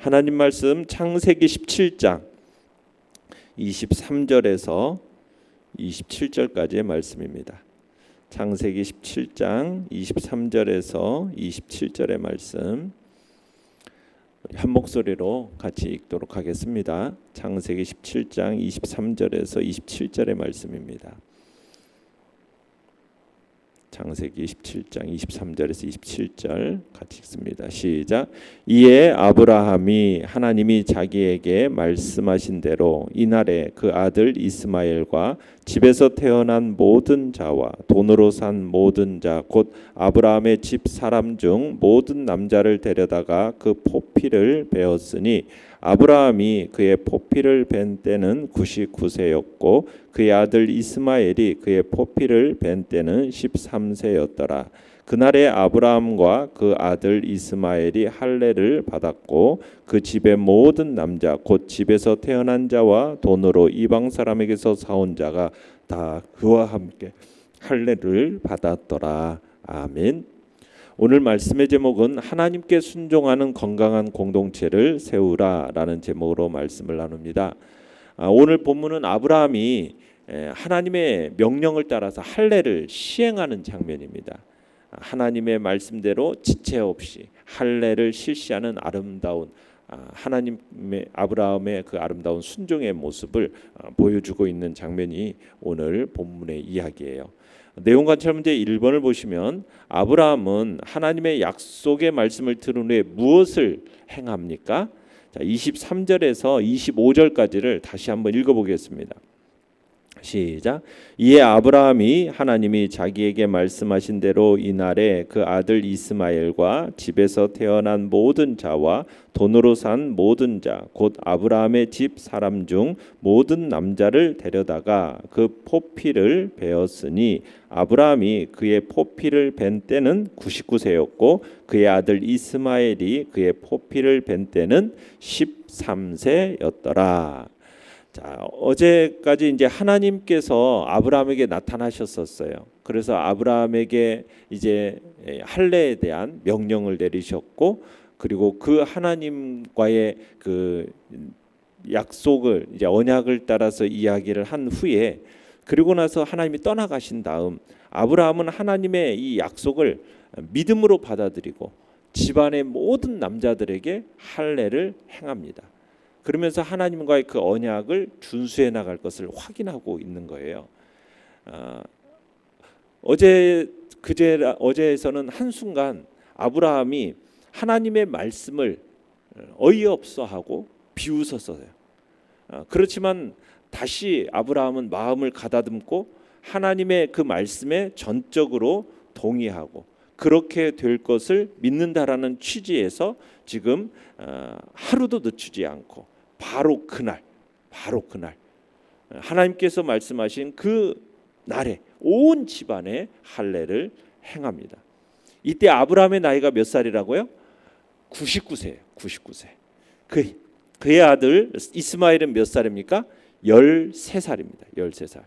하나님 말씀 창세기 17장 23절에서 27절까지의 말씀입니다. 창세기 17장 23절에서 27절의 말씀 한 목소리로 같이 읽도록 하겠습니다. 창세기 17장 23절에서 27절의 말씀입니다. 창세기 17장 23절에서 27절 같이 읽습니다. 시작. 이에 아브라함이 하나님이 자기에게 말씀하신 대로 이날에 그 아들 이스마엘과 집에서 태어난 모든 자와 돈으로 산 모든 자 곧 아브라함의 집 사람 중 모든 남자를 데려다가 그 포피를 베었으니 아브라함이 그의 포피를 벤 때는 99세였고 그의 아들 이스마엘이 그의 포피를 벤 때는 13세였더라. 그날에 아브라함과 그 아들 이스마엘이 할례를 받았고 그 집의 모든 남자 곧 집에서 태어난 자와 돈으로 이방 사람에게서 사온 자가 다 그와 함께 할례를 받았더라. 아멘. 오늘 말씀의 제목은 하나님께 순종하는 건강한 공동체를 세우라라는 제목으로 말씀을 나눕니다. 오늘 본문은 아브라함이 하나님의 명령을 따라서 할례를 시행하는 장면입니다. 하나님의 말씀대로 지체 없이 할례를 실시하는 아름다운 하나님의 아브라함의 그 아름다운 순종의 모습을 보여주고 있는 장면이 오늘 본문의 이야기예요. 내용 관찰 문제 1번을 보시면 아브라함은 하나님의 약속의 말씀을 들은 후에 무엇을 행합니까? 자, 23절에서 25절까지를 다시 한번 읽어보겠습니다. 시작. 이에 아브라함이 하나님이 자기에게 말씀하신 대로 이날에 그 아들 이스마엘과 집에서 태어난 모든 자와 돈으로 산 모든 자 곧 아브라함의 집 사람 중 모든 남자를 데려다가 그 포피를 베었으니 아브라함이 그의 포피를 벤 때는 99세였고 그의 아들 이스마엘이 그의 포피를 벤 때는 13세였더라. 자, 어제까지 이제 하나님께서 아브라함에게 나타나셨었어요. 그래서 아브라함에게 이제 할례에 대한 명령을 내리셨고, 그리고 그 하나님과의 그 약속을 이제 언약을 따라서 이야기를 한 후에, 그리고 나서 하나님이 떠나가신 다음 아브라함은 하나님의 이 약속을 믿음으로 받아들이고 집안의 모든 남자들에게 할례를 행합니다. 그러면서 하나님과의 그 언약을 준수해 나갈 것을 확인하고 있는 거예요. 어제에서는 한순간 아브라함이 하나님의 말씀을 어이없어하고 비웃었어요. 그렇지만 다시 아브라함은 마음을 가다듬고 하나님의 그 말씀에 전적으로 동의하고 그렇게 될 것을 믿는다라는 취지에서 지금 하루도 늦추지 않고 바로 그날 하나님께서 말씀하신 그 날에 온 집안의 할례를 행합니다. 이때 아브라함의 나이가 몇 살이라고요? 99세예요. 99세. 그의 아들 이스마엘은 몇 살입니까? 13살입니다. 13살.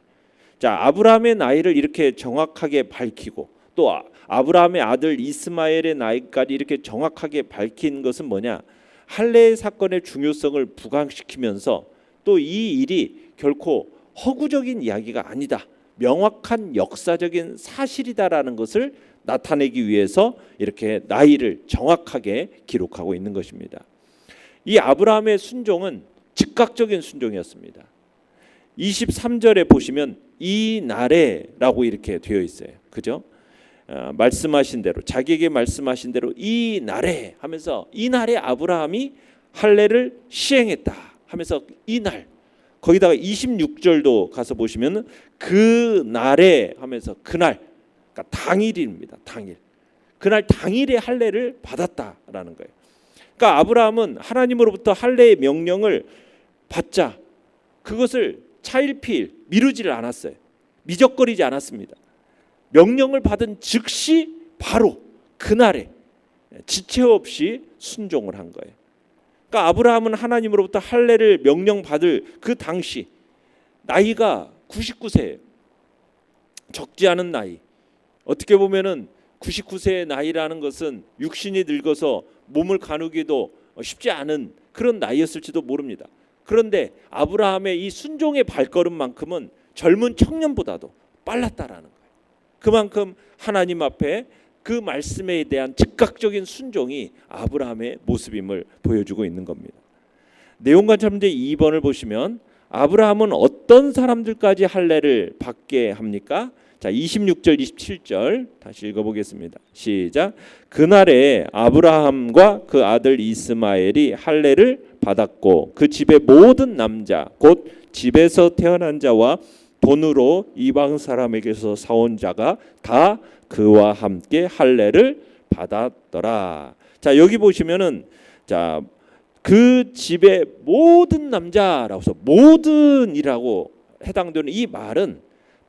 자, 아브라함의 나이를 이렇게 정확하게 밝히고 또 아브라함의 아들 이스마엘의 나이까지 이렇게 정확하게 밝힌 것은 뭐냐? 할례 사건의 중요성을 부각시키면서 또 이 일이 결코 허구적인 이야기가 아니다. 명확한 역사적인 사실이다라는 것을 나타내기 위해서 이렇게 나이를 정확하게 기록하고 있는 것입니다. 이 아브라함의 순종은 즉각적인 순종이었습니다. 23절에 보시면 이 날에라고 이렇게 되어 있어요. 그죠? 말씀하신 대로 자기에게 말씀하신 대로 이 날에 하면서 이 날에 아브라함이 할례를 시행했다 하면서 이 날 거기다가 26절도 가서 보시면 그 날에 하면서 그날 그러니까 당일입니다. 당일. 그날 당일에 할례를 받았다라는 거예요. 그러니까 아브라함은 하나님으로부터 할례의 명령을 받자 그것을 차일피일 미루지를 않았어요. 미적거리지 않았습니다. 명령을 받은 즉시 바로 그날에 지체 없이 순종을 한 거예요. 그러니까 아브라함은 하나님으로부터 할례를 명령받을 그 당시 나이가 99세예요. 적지 않은 나이. 어떻게 보면은 99세의 나이라는 것은 육신이 늙어서 몸을 가누기도 쉽지 않은 그런 나이였을지도 모릅니다. 그런데 아브라함의 이 순종의 발걸음만큼은 젊은 청년보다도 빨랐다라는 거예요. 그만큼 하나님 앞에 그 말씀에 대한 즉각적인 순종이 아브라함의 모습임을 보여주고 있는 겁니다. 내용관찰 문제 2번을 보시면 아브라함은 어떤 사람들까지 할례를 받게 합니까? 자, 26절 27절 다시 읽어보겠습니다. 시작. 그날에 아브라함과 그 아들 이스마엘이 할례를 받았고 그 집의 모든 남자 곧 집에서 태어난 자와 돈으로 이방 사람에게서 사온 자가 다 그와 함께 할례를 받았더라. 자, 여기 보시면은 자, 그 집의 모든 남자라고 해서 모든이라고 해당되는 이 말은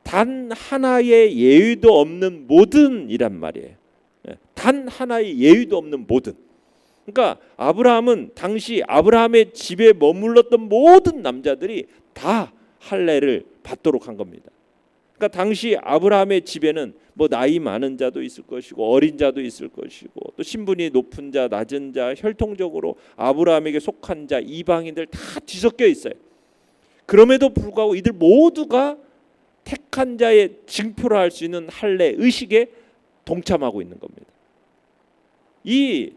단 하나의 예의도 없는 모든이란 말이에요. 단 하나의 예의도 없는 모든. 그러니까 아브라함은 당시 아브라함의 집에 머물렀던 모든 남자들이 다 할례를 받도록 한 겁니다. 그러니까 당시 아브라함의 집에는 뭐 나이 많은 자도 있을 것이고 어린 자도 있을 것이고 또 신분이 높은 자, 낮은 자, 혈통적으로 아브라함에게 속한 자, 이방인들 다 뒤섞여 있어요. 그럼에도 불구하고 이들 모두가 택한 자의 증표로 할 수 있는 할례 의식에 동참하고 있는 겁니다. 이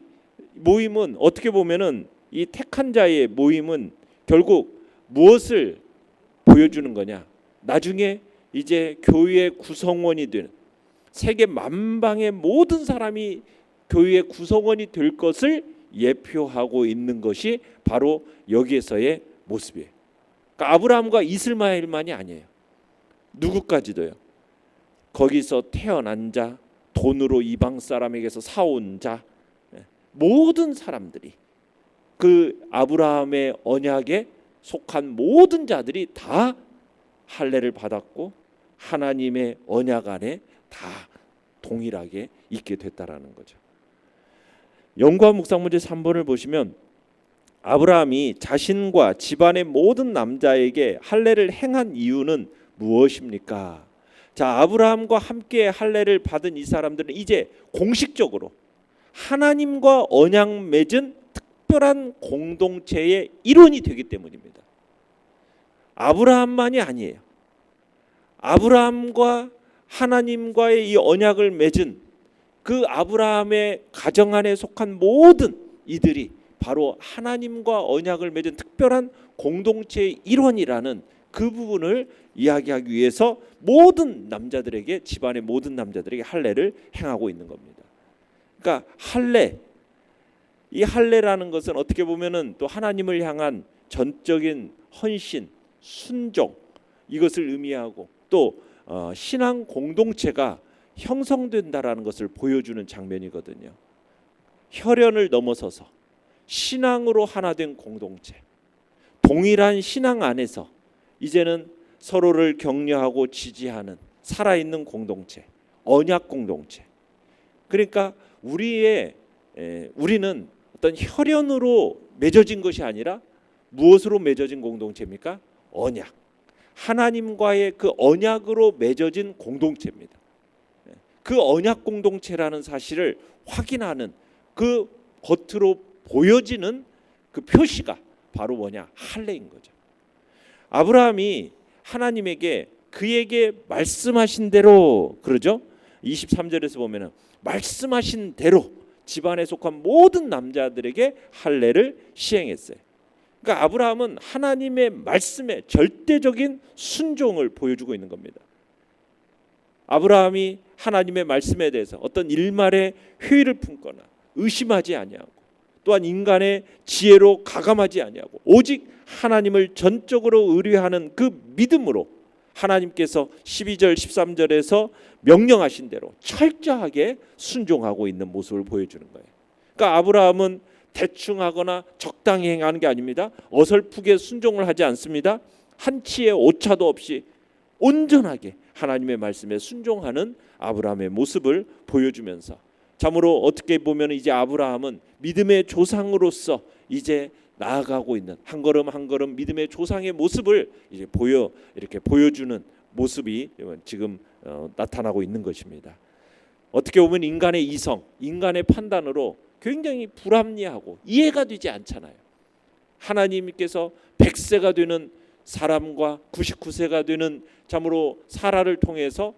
모임은 어떻게 보면은 이 택한 자의 모임은 결국 무엇을 보여주는 거냐? 나중에 이제 교회의 구성원이 되는 세계 만방의 모든 사람이 교회의 구성원이 될 것을 예표하고 있는 것이 바로 여기에서의 모습이에요. 그러니까 아브라함과 이스마엘만이 아니에요. 누구까지도요. 거기서 태어난 자, 돈으로 이방 사람에게서 사온 자, 모든 사람들이 그 아브라함의 언약에 속한 모든 자들이 다 할례를 받았고 하나님의 언약 안에 다 동일하게 있게 됐다라는 거죠. 연구와 묵상 문제 3번을 보시면 아브라함이 자신과 집안의 모든 남자에게 할례를 행한 이유는 무엇입니까? 자, 아브라함과 함께 할례를 받은 이 사람들은 이제 공식적으로 하나님과 언약 맺은 특별한 공동체의 일원이 되기 때문입니다. 아브라함만이 아니에요. 아브라함과 하나님과의 이 언약을 맺은 그 아브라함의 가정 안에 속한 모든 이들이 바로 하나님과 언약을 맺은 특별한 공동체의 일원이라는 그 부분을 이야기하기 위해서 모든 남자들에게 집안의 모든 남자들에게 할례를 행하고 있는 겁니다. 그러니까 할례, 이 할례라는 것은 어떻게 보면은 또 하나님을 향한 전적인 헌신, 순종 이것을 의미하고 또 신앙 공동체가 형성된다라는 것을 보여주는 장면이거든요. 혈연을 넘어서서 신앙으로 하나 된 공동체, 동일한 신앙 안에서 이제는 서로를 격려하고 지지하는 살아있는 공동체, 언약 공동체. 그러니까 우리는 어떤 혈연으로 맺어진 것이 아니라 무엇으로 맺어진 공동체입니까? 언약. 하나님과의 그 언약으로 맺어진 공동체입니다. 그 언약 공동체라는 사실을 확인하는 그 겉으로 보여지는 그 표시가 바로 뭐냐? 할례인 거죠. 아브라함이 하나님에게 그에게 말씀하신 대로 그러죠. 23절에서 보면은 말씀하신 대로 집안에 속한 모든 남자들에게 할례를 시행했어요. 그러니까 아브라함은 하나님의 말씀에 절대적인 순종을 보여주고 있는 겁니다. 아브라함이 하나님의 말씀에 대해서 어떤 일말의 회의를 품거나 의심하지 아니하고 또한 인간의 지혜로 가감하지 아니하고 오직 하나님을 전적으로 의뢰하는 그 믿음으로 하나님께서 12절 13절에서 명령하신 대로 철저하게 순종하고 있는 모습을 보여주는 거예요. 그러니까 아브라함은 대충 하거나 적당히 행하는 게 아닙니다. 어설프게 순종을 하지 않습니다. 한치의 오차도 없이 온전하게 하나님의 말씀에 순종하는 아브라함의 모습을 보여주면서 참으로 어떻게 보면 이제 아브라함은 믿음의 조상으로서 이제 나아가고 있는 한 걸음 한 걸음 믿음의 조상의 모습을 이제 이렇게 보여주는 모습이 지금 나타나고 있는 것입니다. 어떻게 보면 인간의 이성, 인간의 판단으로 굉장히 불합리하고 이해가 되지 않잖아요. 하나님께서 100세가 되는 사람과 99세가 되는 참으로 사라를 통해서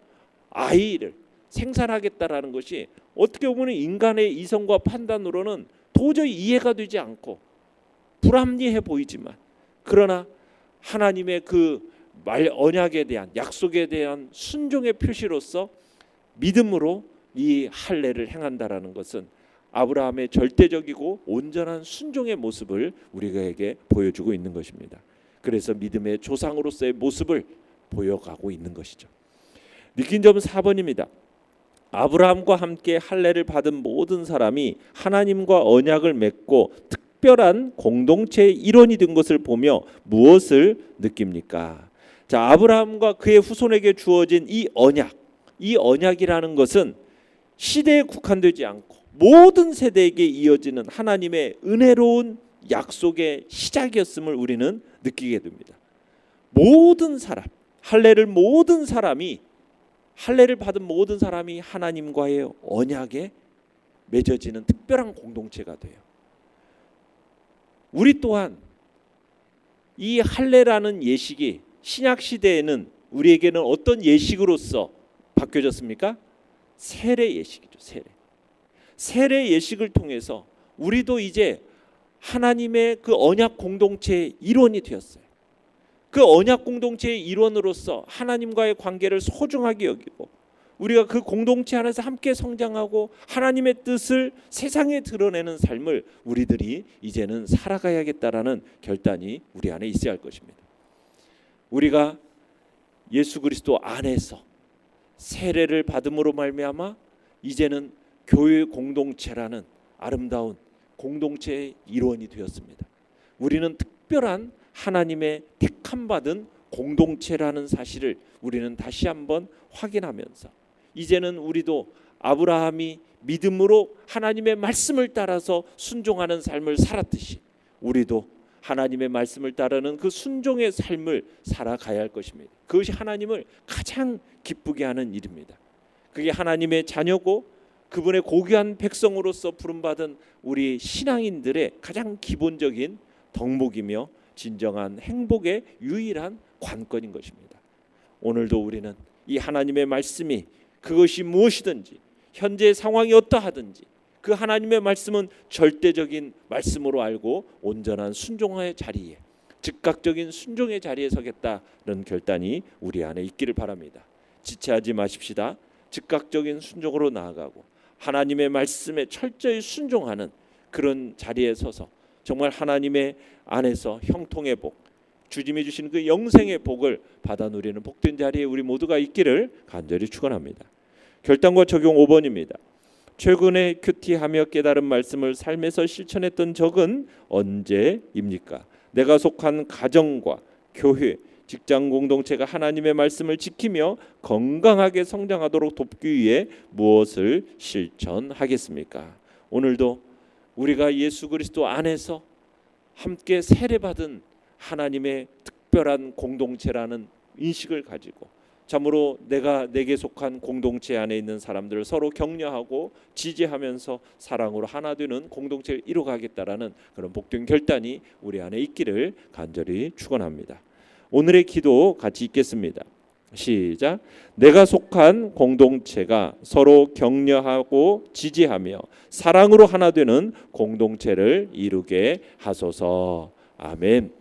아이를 생산하겠다라는 것이 어떻게 보면 인간의 이성과 판단으로는 도저히 이해가 되지 않고 불합리해 보이지만, 그러나 하나님의 그 언약에 대한, 약속에 대한 순종의 표시로서 믿음으로 이 할례를 행한다라는 것은 아브라함의 절대적이고 온전한 순종의 모습을 우리에게 보여주고 있는 것입니다. 그래서 믿음의 조상으로서의 모습을 보여가고 있는 것이죠. 느낀 점은 4번입니다. 아브라함과 함께 할례를 받은 모든 사람이 하나님과 언약을 맺고 특별한 공동체의 일원이 된 것을 보며 무엇을 느낍니까? 자, 아브라함과 그의 후손에게 주어진 이 언약이라는 것은 시대에 국한되지 않고 모든 세대에게 이어지는 하나님의 은혜로운 약속의 시작이었음을 우리는 느끼게 됩니다. 모든 사람, 할례를 받은 모든 사람이 하나님과의 언약에 맺어지는 특별한 공동체가 돼요. 우리 또한 이 할례라는 예식이 신약 시대에는 우리에게는 어떤 예식으로서 바뀌어졌습니까? 세례 예식이죠. 세례 예식을 통해서 우리도 이제 하나님의 그 언약 공동체의 일원이 되었어요. 그 언약 공동체의 일원으로서 하나님과의 관계를 소중하게 여기고 우리가 그 공동체 안에서 함께 성장하고 하나님의 뜻을 세상에 드러내는 삶을 우리들이 이제는 살아가야겠다라는 결단이 우리 안에 있어야 할 것입니다. 우리가 예수 그리스도 안에서 세례를 받음으로 말미암아 이제는 교회 공동체라는 아름다운 공동체의 일원이 되었습니다. 우리는 특별한 하나님의 택함 받은 공동체라는 사실을 우리는 다시 한번 확인하면서 이제는 우리도 아브라함이 믿음으로 하나님의 말씀을 따라서 순종하는 삶을 살았듯이 우리도 하나님의 말씀을 따르는 그 순종의 삶을 살아가야 할 것입니다. 그것이 하나님을 가장 기쁘게 하는 일입니다. 그게 하나님의 자녀고 그분의 고귀한 백성으로서 부름받은 우리 신앙인들의 가장 기본적인 덕목이며 진정한 행복의 유일한 관건인 것입니다. 오늘도 우리는 이 하나님의 말씀이 그것이 무엇이든지 현재 상황이 어떠하든지 그 하나님의 말씀은 절대적인 말씀으로 알고 온전한 순종의 자리에, 즉각적인 순종의 자리에 서겠다는 결단이 우리 안에 있기를 바랍니다. 지체하지 마십시다. 즉각적인 순종으로 나아가고 하나님의 말씀에 철저히 순종하는 그런 자리에 서서 정말 하나님의 안에서 형통의 복, 주님이 주시는 그 영생의 복을 받아 누리는 복된 자리에 우리 모두가 있기를 간절히 축원합니다. 결단과 적용 5번입니다. 최근에 큐티하며 깨달은 말씀을 삶에서 실천했던 적은 언제입니까? 내가 속한 가정과 교회, 직장 공동체가 하나님의 말씀을 지키며 건강하게 성장하도록 돕기 위해 무엇을 실천하겠습니까? 오늘도 우리가 예수 그리스도 안에서 함께 세례받은 하나님의 특별한 공동체라는 인식을 가지고 참으로 내게 속한 공동체 안에 있는 사람들을 서로 격려하고 지지하면서 사랑으로 하나 되는 공동체를 이루어가겠다라는 그런 복된 결단이 우리 안에 있기를 간절히 축원합니다. 오늘의 기도 같이 읽겠습니다. 시작. 내가 속한 공동체가 서로 격려하고 지지하며 사랑으로 하나 되는 공동체를 이루게 하소서. 아멘.